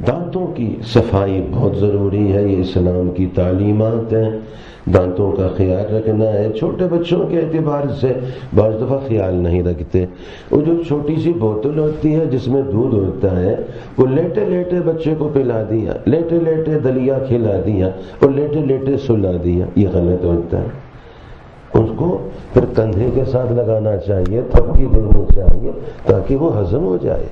دانتوں کی صفائی بہت ضروری ہے، یہ اسلام کی تعلیمات ہیں۔ دانتوں کا خیال رکھنا ہے۔ چھوٹے بچوں کے اعتبار سے بعض دفعہ خیال نہیں رکھتے۔ وہ جو چھوٹی سی بوتل ہوتی ہے جس میں دودھ ہوتا ہے، وہ لیٹے لیٹے بچے کو پلا دیا، لیٹے لیٹے دلیا کھلا دیا اور لیٹے لیٹے سلا دیا، یہ غلط ہوتا ہے۔ اس کو پھر کندھے کے ساتھ لگانا چاہیے، تھپکی دینی چاہیے تاکہ وہ ہضم ہو جائے۔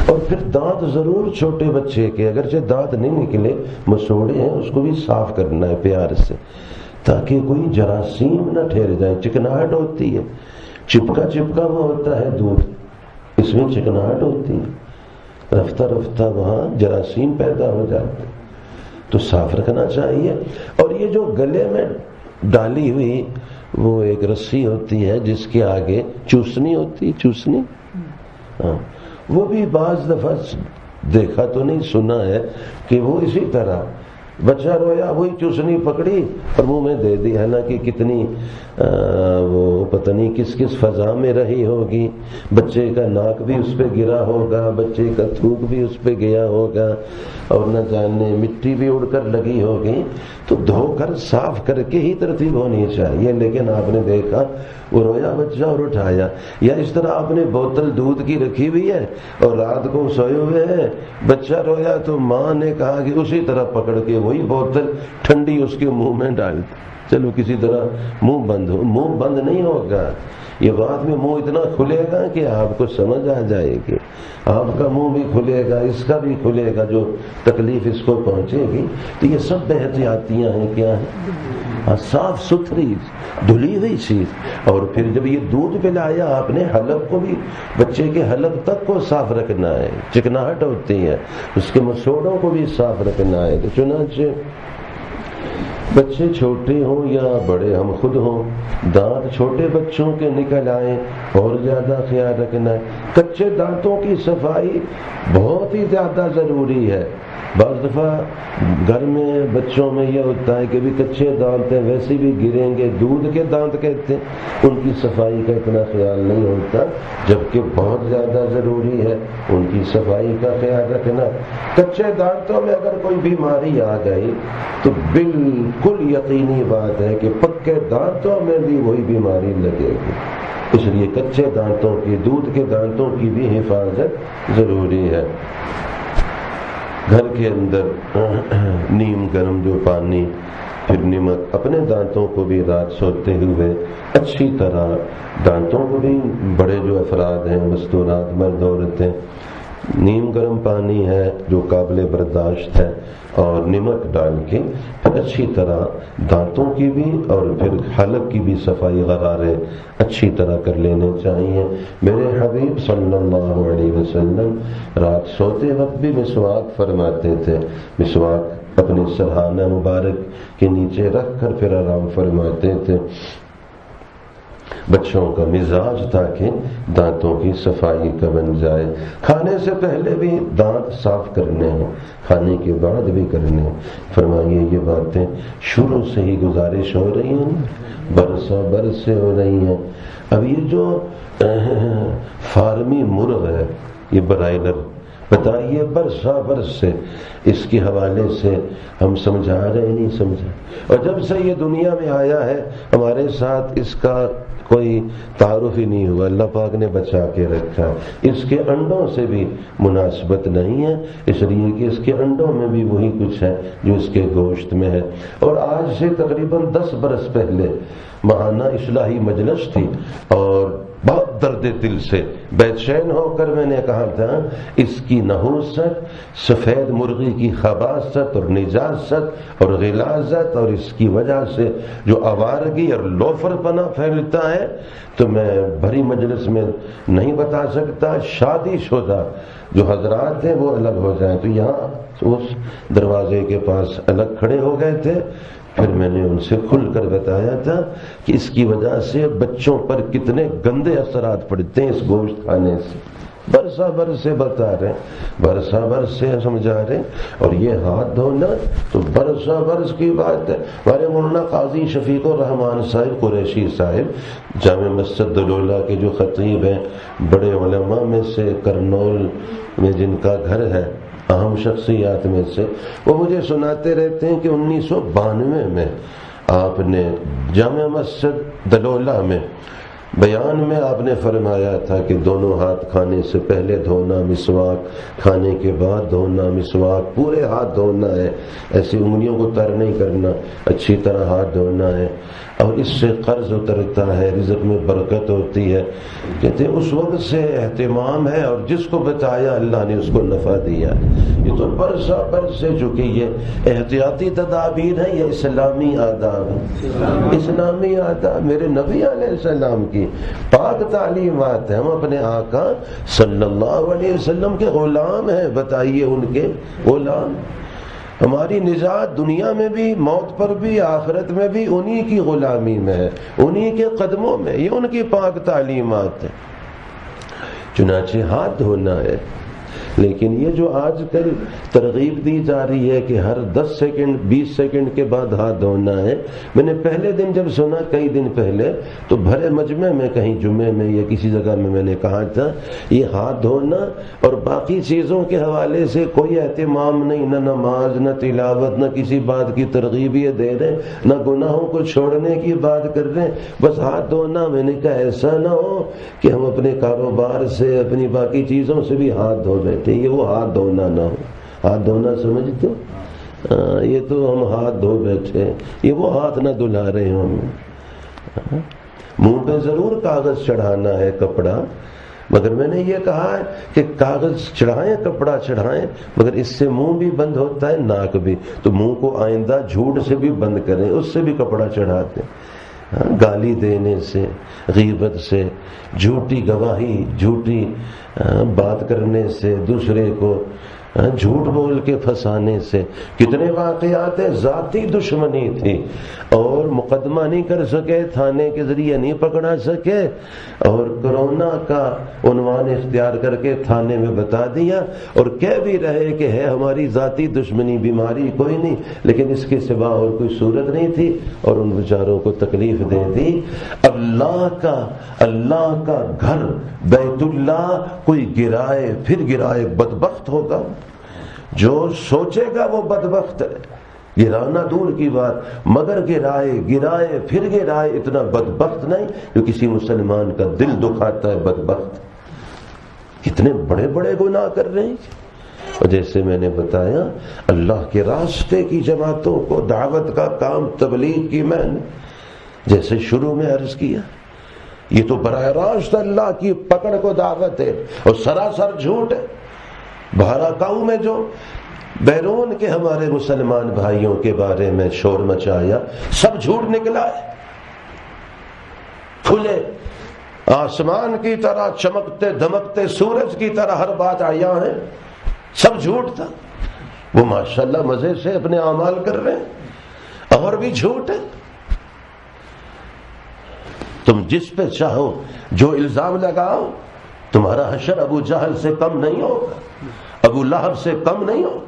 اور پھر دانت ضرور چھوٹے بچے کے، اگرچہ دانت نہیں نکلے مسوڑے ہیں، اس کو بھی صاف کرنا ہے پیار سے تاکہ کوئی جراثیم نہ ٹھہر جائے۔ چکناہٹ ہوتی ہے، چپکا چپکا وہ ہوتا ہے دودھ، اس میں چکناہٹ ہوتی ہے، رفتہ رفتہ وہاں جراثیم پیدا ہو جاتے، تو صاف رکھنا چاہیے۔ اور یہ جو گلے میں ڈالی ہوئی وہ ایک رسی ہوتی ہے جس کے آگے چوسنی ہوتی ہے، چوسنی، ہاں، وہ بھی بعض دفعہ دیکھا تو نہیں، سنا ہے کہ وہ اسی طرح بچہ رویا وہی چوسنی پکڑی اور منہ میں دے دی، حالانکہ کتنی وہ پتہ نہیں کس کس فضا میں رہی ہوگی، بچے کا ناک بھی اس پہ گرا ہوگا، بچے کا تھوک بھی اس پہ گیا ہوگا، اور نہ جانے مٹی بھی اڑ کر لگی ہوگی۔ تو دھو کر صاف کر کے ہی ترتیب ہونی چاہیے۔ لیکن آپ نے دیکھا وہ رویا بچہ اور اٹھایا، یا اس طرح آپ نے بوتل دودھ کی رکھی ہوئی ہے اور رات کو سوئے ہوئے ہیں، بچہ رویا تو ماں نے کہا کہ اسی طرح پکڑ کے وہی بوتل ٹھنڈی اس کے منہ میں ڈال دی، چلو کسی طرح منہ بند ہو۔ منہ بند نہیں ہوگا، یہ بعد میں منہ اتنا کھلے گا کہ آپ کو سمجھ آ جائے گی، آپ کا منہ بھی کھلے گا، اس کا بھی کھلے گا، جو تکلیف اس کو پہنچے گی۔ تو یہ سب احتیاطیاں ہیں، کیا ہیں؟ صاف ستھری دھلی ہوئی چیز۔ اور پھر جب یہ دودھ پلایا آپ نے، حلق کو بھی، بچے کے حلق تک کو صاف رکھنا ہے، چکناہٹ ہوتی ہے، اس کے مسوڑوں کو بھی صاف رکھنا ہے۔ تو چنانچہ بچے چھوٹے ہوں یا بڑے ہم خود ہوں، دانت چھوٹے بچوں کے نکل آئیں اور زیادہ خیال رکھنا ہے۔ کچے دانتوں کی صفائی بہت ہی زیادہ ضروری ہے۔ بعض دفعہ گھر میں بچوں میں یہ ہوتا ہے کہ بھی کچے دانت ہیں، ویسے بھی گریں گے، دودھ کے دانت کہتے ہیں، ان کی صفائی کا اتنا خیال نہیں ہوتا، جبکہ بہت زیادہ ضروری ہے ان کی صفائی کا خیال رکھنا۔ کچے دانتوں میں اگر کوئی بیماری آ گئی تو بالکل یقینی بات ہے کہ پکے دانتوں میں بھی وہی بیماری لگے گی۔ اس لیے کچے دانتوں کی، دودھ کے دانتوں کی بھی حفاظت ضروری ہے۔ گھر کے اندر نیم گرم جو پانی، پھر نمک، اپنے دانتوں کو بھی رات سوتے ہوئے اچھی طرح، دانتوں کو بھی، بڑے جو افراد ہیں، مستورات، مرد عورتیں، نیم گرم پانی ہے جو قابل برداشت ہے اور نمک ڈال کے پھر اچھی طرح دانتوں کی بھی اور پھر حلق کی بھی صفائی غرارے اچھی طرح کر لینے چاہیے۔ میرے حبیب صلی اللہ علیہ وسلم رات سوتے وقت بھی مسواک فرماتے تھے، مسواک اپنے سرہانہ مبارک کے نیچے رکھ کر پھر آرام فرماتے تھے۔ بچوں کا مزاج تھا کہ دانتوں کی صفائی کا بن جائے۔ کھانے سے پہلے بھی دانت صاف کرنے ہیں، کھانے کے بعد بھی کرنے ہیں۔ فرمائیے یہ باتیں شروع سے ہی گزارش ہو رہی ہیں، برسوں برس سے ہو رہی ہیں۔ اب یہ جو فارمی مرغ ہے، یہ برائلر، بتائیے برسا برس سے اس کے حوالے سے ہم سمجھا رہے نہیں سمجھا، اور جب سے یہ دنیا میں آیا ہے ہمارے ساتھ اس کا کوئی تعارف ہی نہیں ہوا، اللہ پاک نے بچا کے رکھا۔ اس کے انڈوں سے بھی مناسبت نہیں ہے، اس لیے کہ اس کے انڈوں میں بھی وہی کچھ ہے جو اس کے گوشت میں ہے۔ اور آج سے تقریباً 10 برس پہلے ماہانہ اصلاحی مجلس تھی اور بہت درد دل سے بے چین ہو کر میں نے کہا تھا اس کی نحوست، سفید مرغی کی خباثت اور نجاست اور غلاظت اور اس کی وجہ سے جو آوارگی اور لوفر پنا پھیلتا ہے تو میں بھری مجلس میں نہیں بتا سکتا۔ شادی شدہ جو حضرات ہیں وہ الگ ہو جائیں، تو یہاں اس دروازے کے پاس الگ کھڑے ہو گئے تھے۔ پھر میں نے ان سے کھل کر بتایا تھا کہ اس کی وجہ سے بچوں پر کتنے گندے اثرات پڑتے ہیں اس گوشت کھانے سے۔ برسا برس سے بتا رہے، برسا برس سے سمجھا رہے، اور یہ ہاتھ دھونا تو برسا برس کی بات ہے۔ ہمارے مولانا قاضی شفیق الرحمان صاحب قریشی صاحب جامع مسجد دلولہ کے جو خطیب ہیں، بڑے علماء میں سے، کرنول میں جن کا گھر ہے، اہم شخصیات میں سے، وہ مجھے سناتے رہتے ہیں کہ 1992 میں آپ نے جامع مسجد دلولہ میں بیان میں آپ نے فرمایا تھا کہ دونوں ہاتھ کھانے سے پہلے دھونا، مسواک کھانے کے بعد دھونا، مسواک پورے ہاتھ دھونا ہے، ایسی انگلیوں کو تر نہیں کرنا، اچھی طرح ہاتھ دھونا ہے، اور اس سے قرض اترتا ہے، رزق میں برکت ہوتی ہے۔ کہتے ہیں اس وقت سے اہتمام ہے، اور جس کو بتایا اللہ نے اس کو نفع دیا۔ یہ تو برسا برس ہے، چونکہ یہ احتیاطی تدابیر ہیں، یہ اسلامی آداب ہیں، اسلامی آداب میرے نبی علیہ السلام کی پاک تعلیمات ہیں۔ ہم اپنے آقا صلی اللہ علیہ وسلم کے غلام ہیں، بتائیے ان کے غلام۔ ہماری نجات دنیا میں بھی، موت پر بھی، آخرت میں بھی انہی کی غلامی میں ہے، انہی کے قدموں میں، یہ ان کی پاک تعلیمات ہے۔ چنانچہ ہاتھ دھونا ہے، لیکن یہ جو آج کل ترغیب دی جا رہی ہے کہ ہر 10 سیکنڈ 20 سیکنڈ کے بعد ہاتھ دھونا ہے، میں نے پہلے دن جب سنا کئی دن پہلے تو بھرے مجمع میں کہیں جمعے میں یا کسی جگہ میں نے کہا تھا یہ ہاتھ دھونا اور باقی چیزوں کے حوالے سے کوئی اہتمام نہیں، نہ نماز نہ تلاوت نہ کسی بات کی ترغیب یہ دے رہے، نہ گناہوں کو چھوڑنے کی بات کر رہے، بس ہاتھ دھونا۔ میں نے کہا ایسا نہ ہو کہ ہم اپنے کاروبار سے اپنی باقی چیزوں سے بھی ہاتھ دھو رہے تھے، یہ وہ ہاتھ دھونا نہ ہو۔ ہاتھ دھونا سمجھتے ہو؟ یہ تو ہم ہاتھ دھو بیٹھے، یہ وہ ہاتھ نہ دھلا رہے ہوں۔ منہ پہ ضرور کاغذ چڑھانا ہے، کپڑا، مگر میں نے یہ کہا ہے کہ کاغذ چڑھائیں، کپڑا چڑھائیں، مگر اس سے منہ بھی بند ہوتا ہے، ناک بھی، تو منہ کو آئندہ جھوٹ سے بھی بند کریں، اس سے بھی کپڑا چڑھاتے ہیں، گالی دینے سے، غیبت سے، جھوٹی گواہی، جھوٹی بات کرنے سے، دوسرے کو جھوٹ بول کے پھنسانے سے۔ کتنے واقعات ہیں، ذاتی دشمنی تھی اور مقدمہ نہیں کر سکے، تھانے کے ذریعے نہیں پکڑا سکے، اور کرونا کا عنوان اختیار کر کے تھانے میں بتا دیا، اور کہہ بھی رہے کہ ہے ہماری ذاتی دشمنی، بیماری کوئی نہیں، لیکن اس کے سوا اور کوئی صورت نہیں تھی، اور ان بیچاروں کو تکلیف دے دی۔ اللہ کا گھر بیت اللہ کوئی گرائے پھر گرائے بدبخت ہوگا، جو سوچے گا وہ بدبخت ہے، گرانا دور کی بات، مگر گرائے پھر گرائے اتنا بدبخت نہیں جو کسی مسلمان کا دل دکھاتا ہے بدبخت۔ کتنے بڑے بڑے گناہ کر رہے ہیں، اور جیسے میں نے بتایا اللہ کے راستے کی جماعتوں کو دعوت کا کام، تبلیغ کی میں نے جیسے شروع میں عرض کیا، یہ تو براہ راست اللہ کی پکڑ کو دعوت ہے، اور سراسر جھوٹ ہے۔ بہرکاؤ میں جو بیرون کے ہمارے مسلمان بھائیوں کے بارے میں شور مچایا، سب جھوٹ نکلا ہے، کھلے آسمان کی طرح چمکتے دمکتے سورج کی طرح ہر بات عیاں ہے، سب جھوٹ تھا۔ وہ ماشاءاللہ مزے سے اپنے اعمال کر رہے ہیں، اور بھی جھوٹ ہے۔ تم جس پہ چاہو جو الزام لگاؤ، تمہارا حشر ابو جہل سے کم نہیں ہوگا، ابو لہب سے کم نہیں ہو،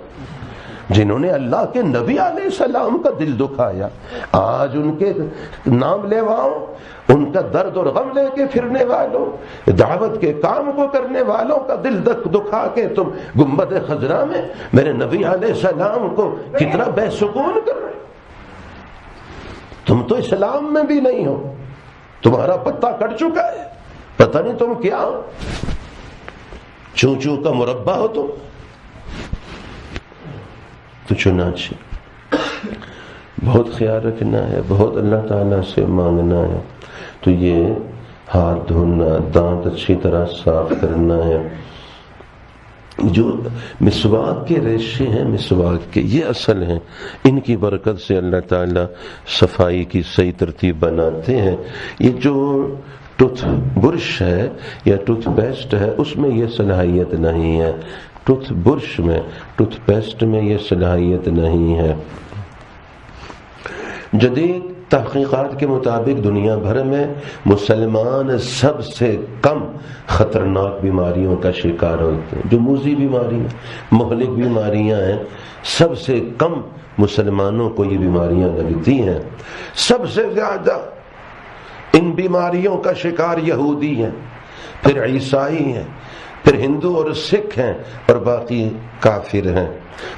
جنہوں نے اللہ کے نبی علیہ السلام کا دل دکھایا۔ آج ان کے نام لیواؤں، ان کا درد اور غم لے کے پھرنے والوں، دعوت کے کام کو کرنے والوں کا دل دکھا کے تم گنبد خضرا میں میرے نبی علیہ السلام کو کتنا بے سکون کر رہے۔ تم تو اسلام میں بھی نہیں ہو، تمہارا پتہ کٹ چکا ہے، پتہ نہیں تم کیا ہو، چوں چوں کا مربع ہو تم۔ تو چنانچہ بہت خیال رکھنا ہے، بہت اللہ تعالیٰ سے مانگنا ہے۔ تو یہ ہاتھ دھونا، دانت اچھی طرح صاف کرنا ہے۔ جو مسواک کے ریشے ہیں، مسواک کے یہ اصل ہیں، ان کی برکت سے اللہ تعالیٰ صفائی کی صحیح ترتیب بناتے ہیں۔ یہ جو ٹوتھ برش ہے یا ٹوتھ پیسٹ ہے، اس میں یہ صلاحیت نہیں ہے، ٹوتھ برش میں، ٹوتھ پیسٹ میں یہ صلاحیت نہیں ہے۔ جدید تحقیقات کے مطابق دنیا بھر میں مسلمان سب سے کم خطرناک بیماریوں کا شکار ہوتے ہیں۔ جو موذی بیماریاں، مہلک بیماریاں ہیں، سب سے کم مسلمانوں کو یہ بیماریاں لگتی ہیں۔ سب سے زیادہ ان بیماریوں کا شکار یہودی ہیں، پھر عیسائی ہیں، پھر ہندو اور سکھ ہیں اور باقی کافر ہیں۔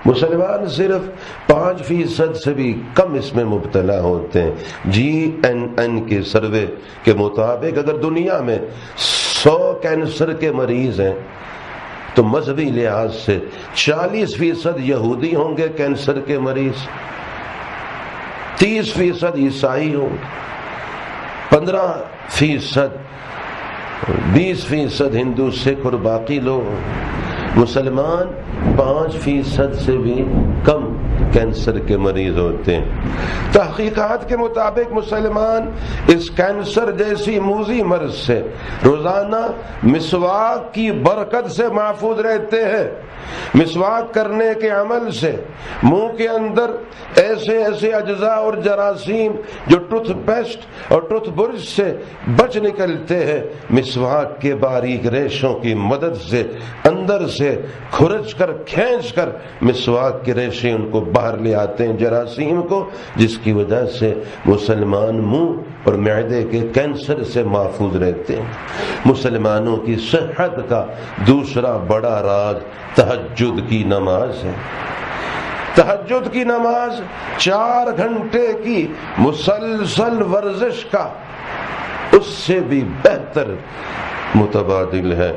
مسلمان صرف 5% سے بھی کم اس میں مبتلا ہوتے ہیں۔ GNN کے سروے کے مطابق اگر دنیا میں 100 کینسر کے مریض ہیں تو مذہبی لحاظ سے 40% یہودی ہوں گے کینسر کے مریض، 30% عیسائی ہوں گے، 15%، 20% ہندو سکھ اور باقی لوگ۔ مسلمان 5% سے بھی کم کینسر کے مریض ہوتے ہیں۔ تحقیقات کے مطابق مسلمان اس کینسر جیسی موذی مرض سے روزانہ مسواک کی برکت سے محفوظ رہتے ہیں۔ مسواک کرنے کے عمل سے منہ کے اندر ایسے ایسے اجزاء اور جراثیم جو ٹوتھ پیسٹ اور ٹوتھ برش سے بچ نکلتے ہیں، مسواک کے باریک ریشوں کی مدد سے اندر سے کھرچ کر کھینچ کر مسواک کے ریشے ان کو باہر لے آتے ہیں جراثیم کو، جس کی وجہ سے مسلمان منہ اور معدے کے کینسر سے محفوظ رہتے ہیں۔ مسلمانوں کی صحت کا دوسرا بڑا راز تہجد کی نماز ہے۔ تہجد کی نماز 4 گھنٹے کی مسلسل ورزش کا اس سے بھی بہتر متبادل ہے،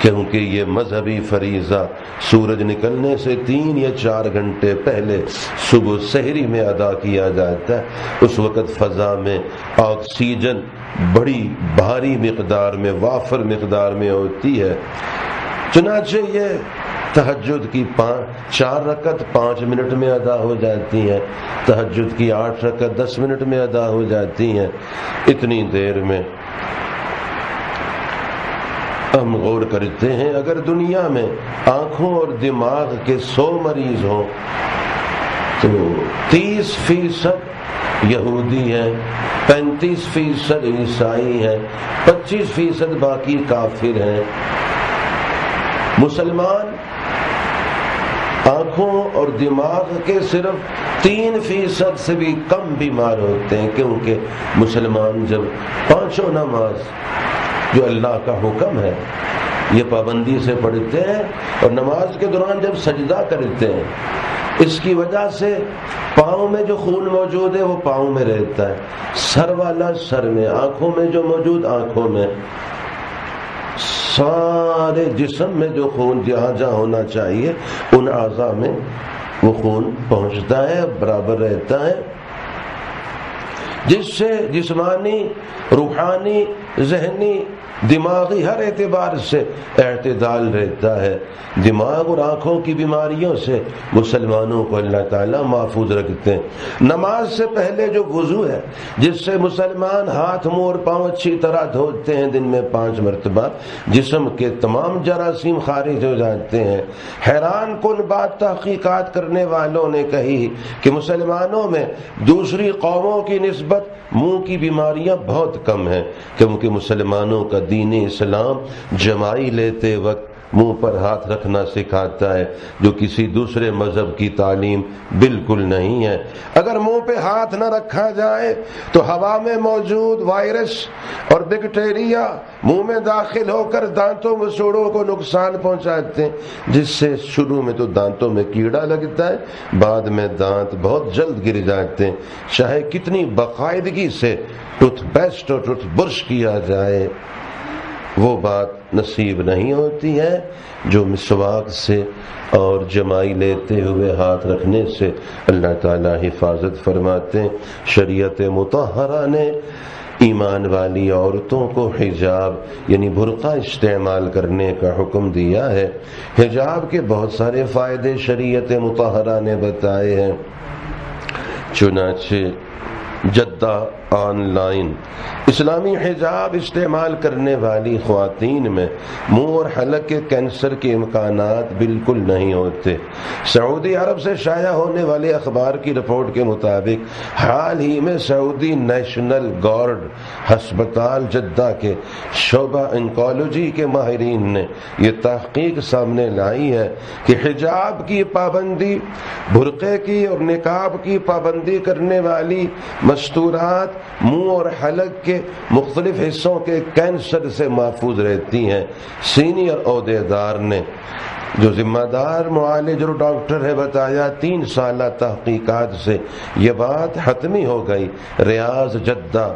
کیونکہ یہ مذہبی فریضہ سورج نکلنے سے 3 یا 4 گھنٹے پہلے صبح سحری میں ادا کیا جاتا ہے۔ اس وقت فضا میں آکسیجن بڑی بھاری مقدار میں، وافر مقدار میں ہوتی ہے، چنانچہ یہ تہجد کی 4 رکعت 5 منٹ میں ادا ہو جاتی ہیں، تہجد کی 8 رکعت 10 منٹ میں ادا ہو جاتی ہیں۔ اتنی دیر میں ہم غور کرتے ہیں، اگر دنیا میں آنکھوں اور دماغ کے 100 مریض ہوں تو 30% یہودی ہیں، 35% عیسائی ہیں، 25% باقی کافر ہیں۔ مسلمان آنکھوں اور دماغ کے صرف 3% سے بھی کم بیمار ہوتے ہیں، کیونکہ مسلمان جب 5 نماز جو اللہ کا حکم ہے یہ پابندی سے پڑھتے ہیں، اور نماز کے دوران جب سجدہ کرتے ہیں اس کی وجہ سے پاؤں میں جو خون موجود ہے وہ پاؤں میں رہتا ہے، سر والا سر میں، آنکھوں میں جو موجود آنکھوں میں، سارے جسم میں جو خون جہاں جہاں ہونا چاہیے ان اعضاء میں وہ خون پہنچتا ہے، برابر رہتا ہے، جس سے جسمانی، روحانی، ذہنی، دماغی ہر اعتبار سے اعتدال رہتا ہے۔ دماغ اور آنکھوں کی بیماریوں سے مسلمانوں کو اللہ تعالیٰ محفوظ رکھتے ہیں۔ نماز سے پہلے جو وضو ہے، جس سے مسلمان ہاتھ، منہ اور پاؤں اچھی طرح دھوتے ہیں دن میں 5 مرتبہ، جسم کے تمام جراثیم خارج ہو جاتے ہیں۔ حیران کن بات تحقیقات کرنے والوں نے کہی کہ مسلمانوں میں دوسری قوموں کی نسبت منہ کی بیماریاں بہت کم ہیں، کیونکہ مسلمانوں کا دین اسلام جمائی لیتے وقت منہ پر ہاتھ رکھنا سکھاتا ہے، جو کسی دوسرے مذہب کی تعلیم بالکل نہیں ہے۔ اگر منہ پہ ہاتھ نہ رکھا جائے تو ہوا میں موجود وائرس اور بیکٹیریا منہ میں داخل ہو کر دانتوں مسوڑوں کو نقصان پہنچاتے ہیں، جس سے شروع میں تو دانتوں میں کیڑا لگتا ہے، بعد میں دانت بہت جلد گر جاتے ہیں، چاہے کتنی باقاعدگی سے ٹوتھ پیسٹ اور ٹوتھ برش کیا جائے، وہ بات نصیب نہیں ہوتی ہے جو مسواک سے اور جمائی لیتے ہوئے ہاتھ رکھنے سے اللہ تعالیٰ حفاظت فرماتے ہیں۔ شریعت مطہرہ نے ایمان والی عورتوں کو حجاب یعنی برقع استعمال کرنے کا حکم دیا ہے۔ حجاب کے بہت سارے فائدے شریعت مطہرہ نے بتائے ہیں، چنانچہ جدہ آن لائن اسلامی حجاب استعمال کرنے والی خواتین میں منہ اور حلق کے کینسر کے امکانات بالکل نہیں ہوتے۔ سعودی عرب سے شائع ہونے والے اخبار کی رپورٹ کے مطابق حال ہی میں سعودی نیشنل گارڈ ہسپتال جدہ کے شعبہ انکالوجی کے ماہرین نے یہ تحقیق سامنے لائی ہے کہ حجاب کی پابندی، برقعے کی اور نقاب کی پابندی کرنے والی مستورات منہ اور حلق کے کے مختلف حصوں کے کینسر سے محفوظ رہتی ہیں۔ سینئر عہدیدار نے جو ذمہ دار معالج اور ڈاکٹر ہے بتایا 3 سالہ تحقیقات سے یہ بات حتمی ہو گئی، ریاض، جدہ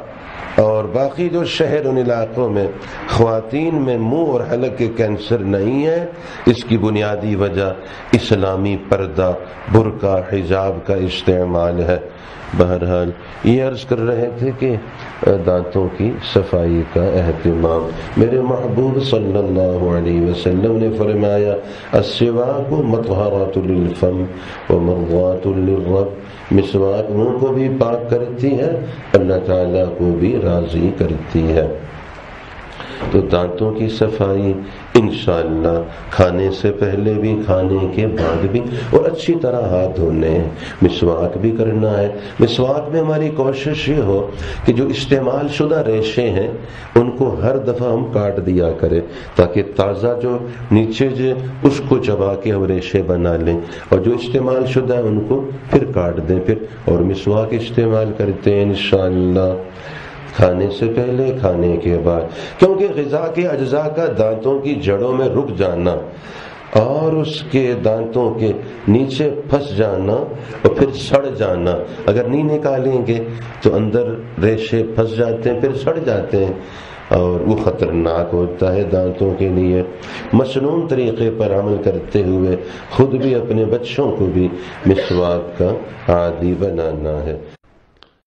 اور باقی جو شہر ان علاقوں میں خواتین میں منہ اور حلق کے کینسر نہیں ہے۔ اس کی بنیادی وجہ اسلامی پردہ، برقع، حجاب کا استعمال ہے۔ بہرحال یہ عرض کر رہے تھے کہ دانتوں کی صفائی کا اہتمام، میرے محبوب صلی اللہ علیہ وسلم نے فرمایا السواک مطہرۃ للفم ومرضاۃ للرب، مسواک منہ کو بھی پاک کرتی ہے، اللہ تعالیٰ کو بھی راضی کرتی ہے۔ تو دانتوں کی صفائی انشاءاللہ کھانے سے پہلے بھی، کھانے کے بعد بھی، اور اچھی طرح ہاتھ دھونے ہیں، مسواک بھی کرنا ہے۔ مسواک میں ہماری کوشش یہ ہو کہ جو استعمال شدہ ریشے ہیں ان کو ہر دفعہ ہم کاٹ دیا کریں تاکہ تازہ جو نیچے جو اس کو چبا کے ہم ریشے بنا لیں، اور جو استعمال شدہ ہے ان کو پھر کاٹ دیں پھر، اور مسواک استعمال کرتے ہیں انشاءاللہ کھانے سے پہلے، کھانے کے بعد، کیونکہ غذا کے اجزاء کا دانتوں کی جڑوں میں رک جانا اور اس کے دانتوں کے نیچے پھنس جانا اور پھر سڑ جانا، اگر نہیں نکالیں گے تو اندر ریشے پھنس جاتے ہیں، پھر سڑ جاتے ہیں اور وہ خطرناک ہوتا ہے دانتوں کے لیے۔ مسنون طریقے پر عمل کرتے ہوئے خود بھی اپنے بچوں کو بھی مسواک کا عادی بنانا ہے۔